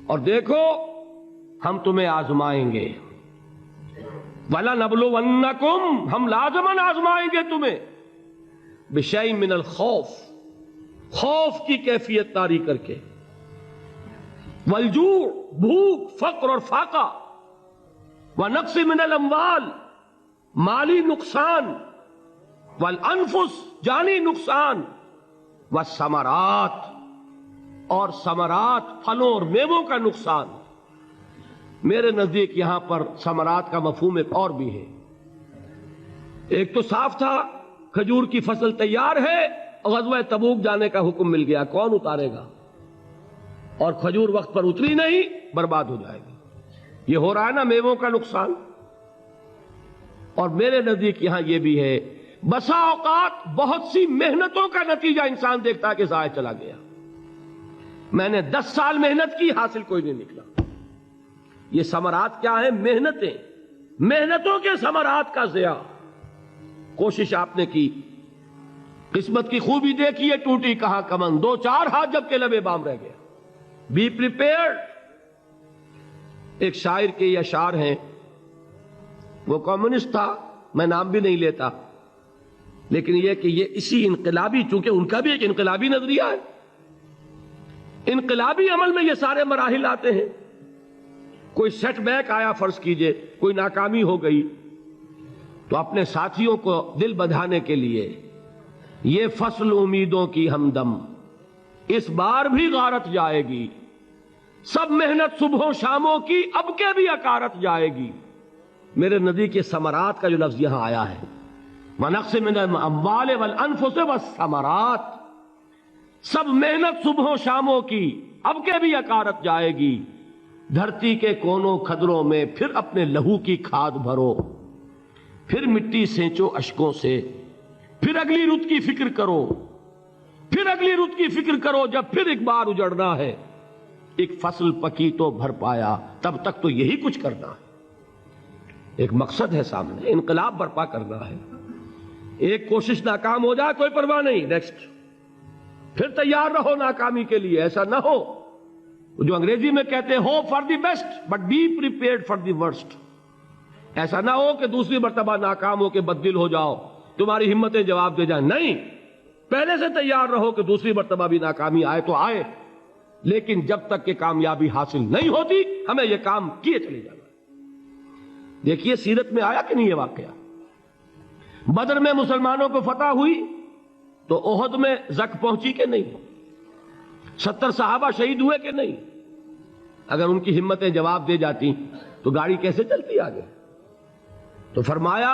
اور دیکھو ہم تمہیں آزمائیں گے، وَلَنَبْلُوَنَّكُمْ، ہم لازماً آزمائیں گے تمہیں، بِشَيْءٍ مِّنَ الْخَوْفِ، خوف کی کیفیت طاری کر کے، وَالْجُوعِ، بھوک، فقر اور فاقہ، وَنَقْصٍ مِّنَ الْأَمْوَالِ، مالی نقصان، وَالْأَنفُسِ، جانی نقصان، وَالثَّمَرَاتِ، اور ثمرات، پھلوں اور میووں کا نقصان۔ میرے نزدیک یہاں پر ثمرات کا مفہوم ایک اور بھی ہے۔ ایک تو صاف تھا کھجور کی فصل تیار ہے، غزوہ تبوک جانے کا حکم مل گیا، کون اتارے گا؟ اور کھجور وقت پر اتری نہیں، برباد ہو جائے گی۔ یہ ہو رہا ہے نا میووں کا نقصان۔ اور میرے نزدیک یہاں یہ بھی ہے، بسا اوقات بہت سی محنتوں کا نتیجہ انسان دیکھتا ہے کہ ضائع چلا گیا، میں نے 10 سال محنت کی، حاصل کوئی نہیں نکلا۔ یہ ثمرات کیا ہیں؟ محنتیں، محنتوں کے ثمرات کا ضیاع۔ کوشش آپ نے کی، قسمت کی خوبی دیکھی ہے، ٹوٹی کہاں کمن، 2-4 ہاتھ جب کے لبے بام رہ گیا۔ Be prepared. ایک شاعر کے یہ اشعار ہیں، وہ کمیونسٹ تھا، میں نام بھی نہیں لیتا، لیکن یہ کہ یہ اسی انقلابی، چونکہ ان کا بھی ایک انقلابی نظریہ ہے، انقلابی عمل میں یہ سارے مراحل آتے ہیں۔ کوئی سیٹ بیک آیا، فرض کیجئے کوئی ناکامی ہو گئی، تو اپنے ساتھیوں کو دل بندھانے کے لیے یہ فصل امیدوں کی ہمدم اس بار بھی غارت جائے گی، سب محنت صبحوں شاموں کی اب کے بھی اکارت جائے گی۔ میرے نزدیک یہ ثمرات کا جو لفظ یہاں آیا ہے، وَنَقْصٍ مِّنَ الْأَمْوَالِ وَالْأَنفُسِ وَالثَّمَرَاتِ، سب محنت صبحوں شاموں کی اب کے بھی اکارت جائے گی۔ دھرتی کے کونوں کھدروں میں پھر اپنے لہو کی کھاد بھرو، پھر مٹی سینچو اشکوں سے، پھر اگلی رت کی فکر کرو، پھر اگلی رت کی فکر کرو، جب پھر ایک بار اجڑنا ہے۔ ایک فصل پکی تو بھر پایا، تب تک تو یہی کچھ کرنا ہے۔ ایک مقصد ہے سامنے، انقلاب برپا کرنا ہے۔ ایک کوشش ناکام ہو جائے کوئی پرواہ نہیں، نیکسٹ، پھر تیار رہو ناکامی کے لیے۔ ایسا نہ ہو جو انگریزی میں کہتے ہیں hope for the best but be prepared for the worst. ایسا نہ ہو کہ دوسری مرتبہ ناکام ہو کے بددل ہو جاؤ، تمہاری ہمتیں جواب دے جائیں، نہیں، پہلے سے تیار رہو کہ دوسری مرتبہ بھی ناکامی آئے تو آئے، لیکن جب تک کہ کامیابی حاصل نہیں ہوتی ہمیں یہ کام کیے چلے جانا۔ دیکھیے سیرت میں آیا کہ نہیں یہ واقعہ؟ بدر میں مسلمانوں کو فتح ہوئی تو احد میں زک پہنچی کہ نہیں؟ 70 صحابہ شہید ہوئے کہ نہیں؟ اگر ان کی ہمتیں جواب دے جاتی تو گاڑی کیسے چلتی آگے؟ تو فرمایا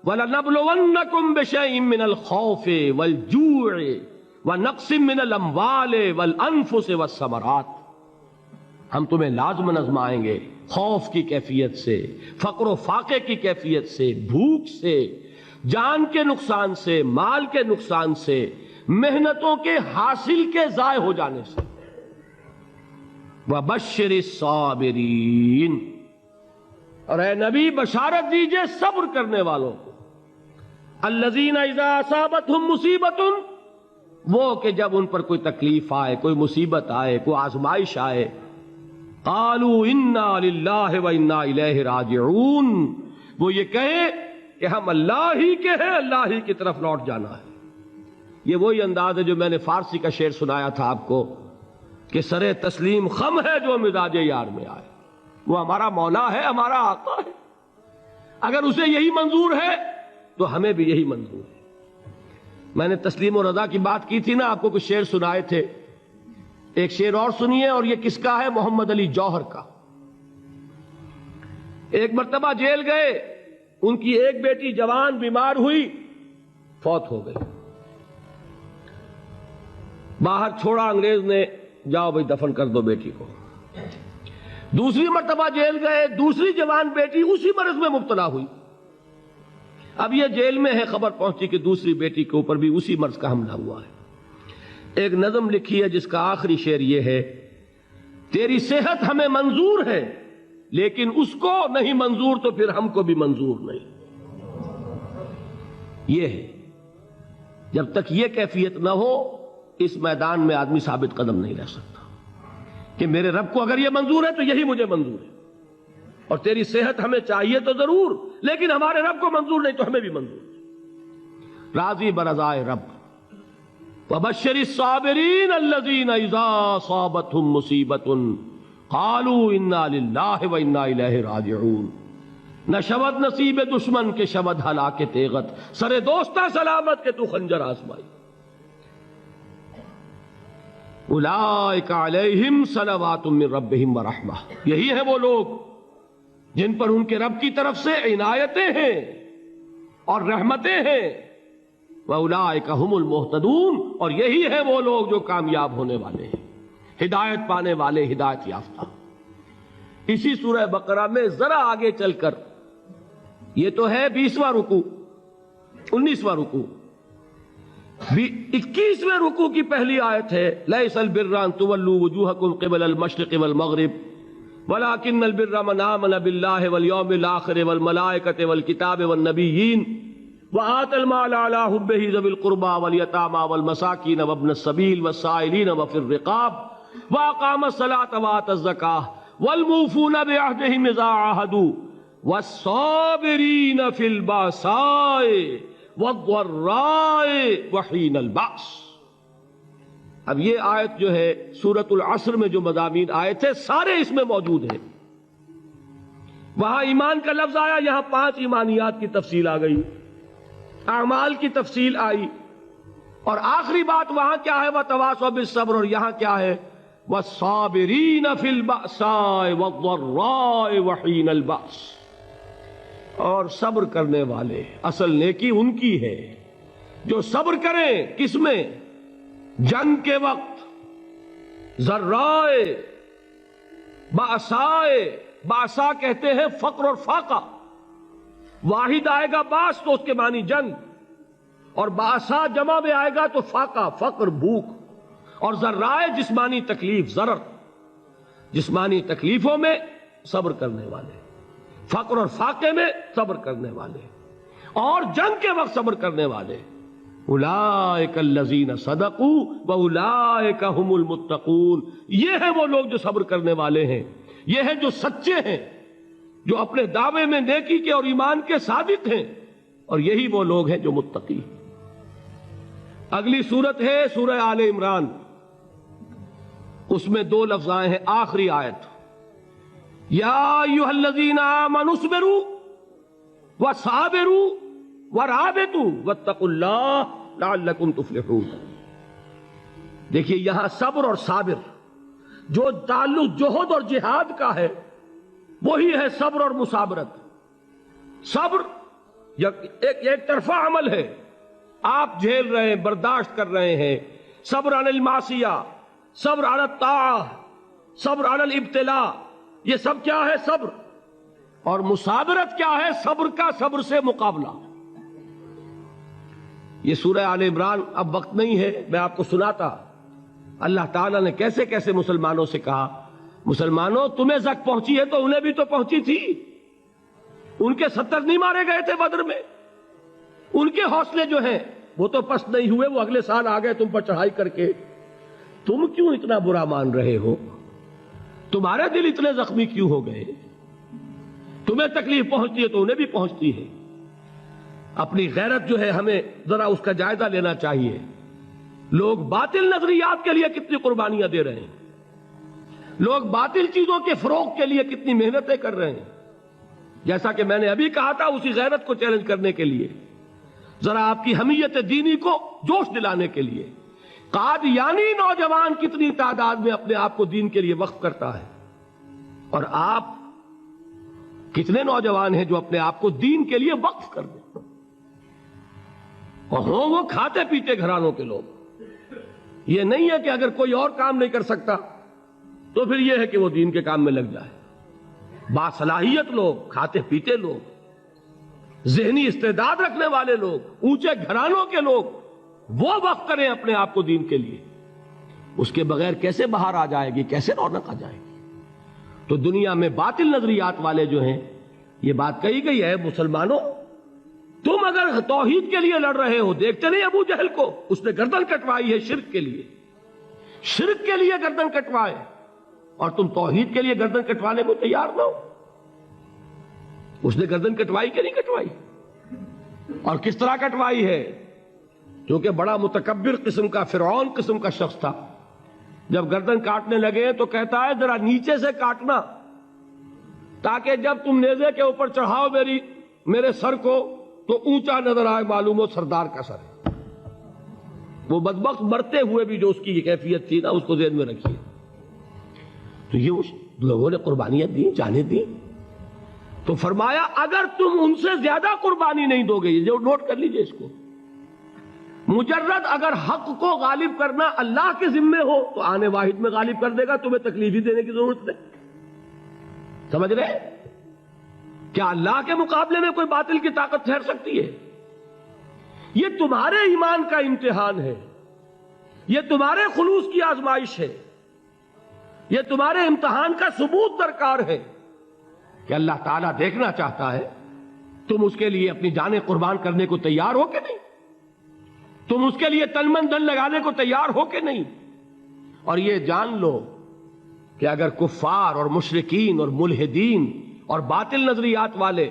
وَلَنَبْلُوَنَّكُمْ بِشَيْءٍ مِّنَ الْخَوْفِ وَالْجُوعِ وَنَقْصٍ مِّنَ الْأَمْوَالِ وَالْأَنفُسِ وَالثَّمَرَاتِ، ہم تمہیں لازماً آزمائیں گے، خوف کی کیفیت سے، فقر و فاقے کی کیفیت سے، بھوک سے، جان کے نقصان سے، مال کے نقصان سے، محنتوں کے حاصل کے ضائع ہو جانے سے۔ وَبَشِّرِ الصَّابِرِينَ، اور اے نبی بشارت دیجئے صبر کرنے والوں کو، الَّذِينَ إِذَا أَصَابَتْهُمْ مُصِيبَةٌ، وہ کہ جب ان پر کوئی تکلیف آئے، کوئی مصیبت آئے، کوئی آزمائش آئے، قَالُوا إِنَّا لِلَّهِ وَإِنَّا إِلَيْهِ رَاجِعُونَ، وہ یہ کہیں کہ ہم اللہ ہی کے ہیں، اللہ ہی کی طرف لوٹ جانا ہے۔ یہ وہی انداز ہے جو میں نے فارسی کا شعر سنایا تھا آپ کو کہ سرے تسلیم خم ہے جو مزاج یار میں آئے۔ وہ ہمارا مولا ہے، ہمارا آقا ہے، اگر اسے یہی منظور ہے تو ہمیں بھی یہی منظور ہے۔ میں نے تسلیم و رضا کی بات کی تھی نا، آپ کو کچھ شعر سنائے تھے، ایک شعر اور سنیے، اور یہ کس کا ہے؟ محمد علی جوہر کا۔ ایک مرتبہ جیل گئے، ان کی ایک بیٹی جوان بیمار ہوئی، فوت ہو گئی، باہر چھوڑا انگریز نے، جاؤ بھائی دفن کر دو بیٹی کو۔ دوسری مرتبہ جیل گئے، دوسری جوان بیٹی اسی مرض میں مبتلا ہوئی، اب یہ جیل میں ہے، خبر پہنچی کہ دوسری بیٹی کے اوپر بھی اسی مرض کا حملہ ہوا ہے۔ ایک نظم لکھی ہے جس کا آخری شعر یہ ہے، تیری صحت ہمیں منظور ہے لیکن اس کو نہیں منظور تو پھر ہم کو بھی منظور نہیں۔ یہ ہے، جب تک یہ کیفیت نہ ہو اس میدان میں آدمی ثابت قدم نہیں رہ سکتا۔ کہ میرے رب کو اگر یہ منظور ہے تو یہی مجھے منظور ہے، اور تیری صحت ہمیں چاہیے تو ضرور، لیکن ہمارے رب کو منظور نہیں تو ہمیں بھی منظور ہے۔ راضی برضائے رب۔ وبشر الصابرین الذین اذا اصابتهم مصیبۃ قالوا انا للہ وانا الیہ راجعون۔ نہ شود نصیب دشمن کے شود ہلاک تیغت، سر دوستہ سلامت کے تو خنجر آزمائی۔ اولئک علیہم صلوات من ربہم ورحمہ، یہی ہیں وہ لوگ جن پر ان کے رب کی طرف سے عنایتیں ہیں اور رحمتیں ہیں۔ وَأُولَٰئِكَ هُمُ الْمُهْتَدُونَ، اور یہی ہیں وہ لوگ جو کامیاب ہونے والے ہیں، ہدایت پانے والے، ہدایت یافتہ۔ اسی سورہ بقرہ میں ذرا آگے چل کر، یہ تو ہے 20واں رکوع، 19واں رکوع، 21ویں رکوع کی پہلی آیت ہے لَيْسَ الْبِرَّ أَن تُوَلُّوا وُجُوهَكُمْ قِبَلَ الْمَشْرِقِ وَالْمَغْرِبِ وَلَٰكِنَّ الْبِرَّ مَنْ آمَنَ بِاللَّهِ وَالْيَوْمِ الْآخِرِ وَالْمَلَائِكَةِ وَالْكِتَابِ وَالنَّبِيِّينَ وَآتَى الْمَالَ عَلَىٰ حُبِّهِ ذَوِي الْقُرْبَىٰ وَالْيَتَامَىٰ وَالْمَسَاكِينَ وَابْنَ السَّبِيلِ وَالسَّائِلِينَ وَفِي الرِّقَابِ وَأَقَامَ الصَّلَاةَ وَآتَى الزَّكَاةَ وَالْمُوفُونَ بِعَهْدِهِمْ إِذَا عَاهَدُوا وَالصَّابِرِينَ فِي الْبَأْسَاءِ وَالضَّرَّاءِ وَحِينَ الْبَأْسِ۔ اب یہ آیت جو ہے سورۃ العصر میں جو مضامین آئے تھے سارے اس میں موجود ہیں۔ وہاں ایمان کا لفظ آیا، یہاں 5 ایمانیات کی تفصیل آ گئی، اعمال کی تفصیل آئی، اور آخری بات وہاں کیا ہے وَتَوَاصَوْا بِالصَّبْرِ، اور یہاں کیا ہے وَالصَّابِرِينَ فِي الْبَأْسَاءِ وَالضَّرَّاءِ وَحِينَ الْبَأْسِ، اور صبر کرنے والے، اصل نیکی ان کی ہے جو صبر کریں، کس میں؟ جنگ کے وقت، ذرائے، باسائے، باسا کہتے ہیں فقر اور فاقہ، واحد آئے گا باس تو اس کے معنی جنگ، اور باسا جمع میں آئے گا تو فاقہ، فقر، بھوک، اور ذرائے جسمانی تکلیف، ضرر، جسمانی تکلیفوں میں صبر کرنے والے، فقر اور فاقے میں صبر کرنے والے، اور جنگ کے وقت صبر کرنے والے۔ اولئک الذین صدقوا واولئک هم المتقون، یہ ہیں وہ لوگ جو صبر کرنے والے ہیں، یہ ہیں جو سچے ہیں، جو اپنے دعوے میں نیکی کے اور ایمان کے صادق ہیں، اور یہی وہ لوگ ہیں جو متقی ہیں۔ اگلی سورت ہے سورہ آل عمران، اس میں 2 لفظ آئے ہیں، آخری آیت یا ایھا الذین آمنوا اصبروا وصابروا ورابطوا واتقوا اللہ لعلکم تفلحون۔ دیکھیے یہاں صبر اور صابر، جو تعلق جہد اور جہاد کا ہے وہی ہے صبر اور مصابرت۔ صبر ایک طرفہ عمل ہے، آپ جھیل رہے ہیں، برداشت کر رہے ہیں، صبر علی المعصیہ، صبر علی الطاعہ، صبر علی الابتلاء، یہ سب کیا ہے؟ صبر۔ اور مصابرت کیا ہے؟ صبر کا صبر سے مقابلہ۔ یہ سورہ آل عمران، اب وقت نہیں ہے میں آپ کو سناتا اللہ تعالیٰ نے کیسے کیسے مسلمانوں سے کہا، مسلمانوں تمہیں زک پہنچی ہے تو انہیں بھی تو پہنچی تھی، ان کے 70 نہیں مارے گئے تھے بدر میں، ان کے حوصلے جو ہیں وہ تو پست نہیں ہوئے، وہ اگلے سال آ گئے تم پر چڑھائی کر کے، تم کیوں اتنا برا مان رہے ہو؟ تمہارے دل اتنے زخمی کیوں ہو گئے؟ تمہیں تکلیف پہنچتی ہے تو انہیں بھی پہنچتی ہے۔ اپنی غیرت جو ہے ہمیں ذرا اس کا جائزہ لینا چاہیے۔ لوگ باطل نظریات کے لیے کتنی قربانیاں دے رہے ہیں، لوگ باطل چیزوں کے فروغ کے لیے کتنی محنتیں کر رہے ہیں۔ جیسا کہ میں نے ابھی کہا تھا، اسی غیرت کو چیلنج کرنے کے لیے، ذرا آپ کی حمیت دینی کو جوش دلانے کے لیے، قادیانی نوجوان کتنی تعداد میں اپنے آپ کو دین کے لیے وقف کرتا ہے، اور آپ کتنے نوجوان ہیں جو اپنے آپ کو دین کے لیے وقف کر دیں، اور ہوں وہ کھاتے پیتے گھرانوں کے لوگ۔ یہ نہیں ہے کہ اگر کوئی اور کام نہیں کر سکتا تو پھر یہ ہے کہ وہ دین کے کام میں لگ جائے۔ باصلاحیت لوگ، کھاتے پیتے لوگ، ذہنی استعداد رکھنے والے لوگ، اونچے گھرانوں کے لوگ، وہ وقف کریں اپنے آپ کو دین کے لیے۔ اس کے بغیر کیسے باہر آ جائے گی، کیسے رونق آ جائے گی؟ تو دنیا میں باطل نظریات والے جو ہیں، یہ بات کہی گئی ہے، مسلمانوں تم اگر توحید کے لیے لڑ رہے ہو، دیکھتے نہیں ابو جہل کو، اس نے گردن کٹوائی ہے شرک کے لیے، شرک کے لیے گردن کٹوائے، اور تم توحید کے لیے گردن کٹوانے کو تیار نہ ہو. اس نے گردن کٹوائی کہ نہیں کٹوائی؟ اور کس طرح کٹوائی ہے؟ کیونکہ بڑا متکبر قسم کا، فرعون قسم کا شخص تھا. جب گردن کاٹنے لگے تو کہتا ہے ذرا نیچے سے کاٹنا، تاکہ جب تم نیزے کے اوپر چڑھاؤ میرے سر کو تو اونچا نظر آئے، معلوم ہو سردار کا سر ہے. وہ بدبخت مرتے ہوئے بھی جو اس کی کیفیت تھی نا، اس کو ذہن میں رکھیے. تو یہ اس لوگوں نے قربانیاں دی، جانیں دی. تو فرمایا اگر تم ان سے زیادہ قربانی نہیں دو گے، یہ جو نوٹ کر لیجئے اس کو، مجرد اگر حق کو غالب کرنا اللہ کے ذمے ہو تو آنے واحد میں غالب کر دے گا، تمہیں تکلیف ہی دینے کی ضرورت نہیں. سمجھ رہے؟ کیا اللہ کے مقابلے میں کوئی باطل کی طاقت ٹھہر سکتی ہے؟ یہ تمہارے ایمان کا امتحان ہے، یہ تمہارے خلوص کی آزمائش ہے، یہ تمہارے امتحان کا ثبوت درکار ہے کہ اللہ تعالیٰ دیکھنا چاہتا ہے تم اس کے لیے اپنی جانیں قربان کرنے کو تیار ہو کہ نہیں، تم اس کے لیے تن من دھن لگانے کو تیار ہو کہ نہیں. اور یہ جان لو کہ اگر کفار اور مشرکین اور ملحدین اور باطل نظریات والے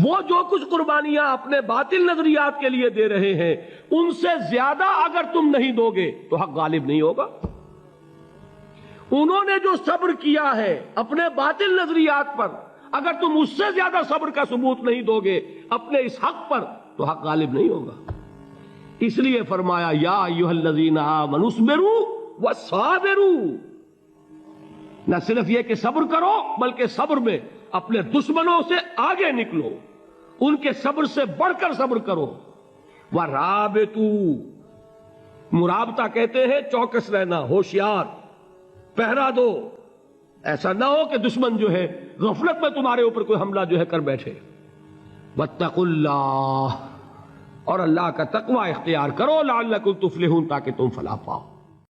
وہ جو کچھ قربانیاں اپنے باطل نظریات کے لیے دے رہے ہیں، ان سے زیادہ اگر تم نہیں دو گے تو حق غالب نہیں ہوگا. انہوں نے جو صبر کیا ہے اپنے باطل نظریات پر، اگر تم اس سے زیادہ صبر کا ثبوت نہیں دو گے اپنے اس حق پر تو حق غالب نہیں ہوگا. اس لیے فرمایا یا ایھا الذین آمنوا اصبروا وصابروا. نہ صرف یہ کہ صبر کرو بلکہ صبر میں اپنے دشمنوں سے آگے نکلو، ان کے صبر سے بڑھ کر صبر کرو. وَرَابِطُوا، مرابطہ کہتے ہیں چوکس رہنا، ہوشیار، پہرا دو. ایسا نہ ہو کہ دشمن جو ہے غفلت میں تمہارے اوپر کوئی حملہ جو ہے کر بیٹھے. وَاتَّقُوا اللَّهَ، اور اللہ کا تقوی اختیار کرو، لعلکم تفلحون، تاکہ تم فلاح پاؤ.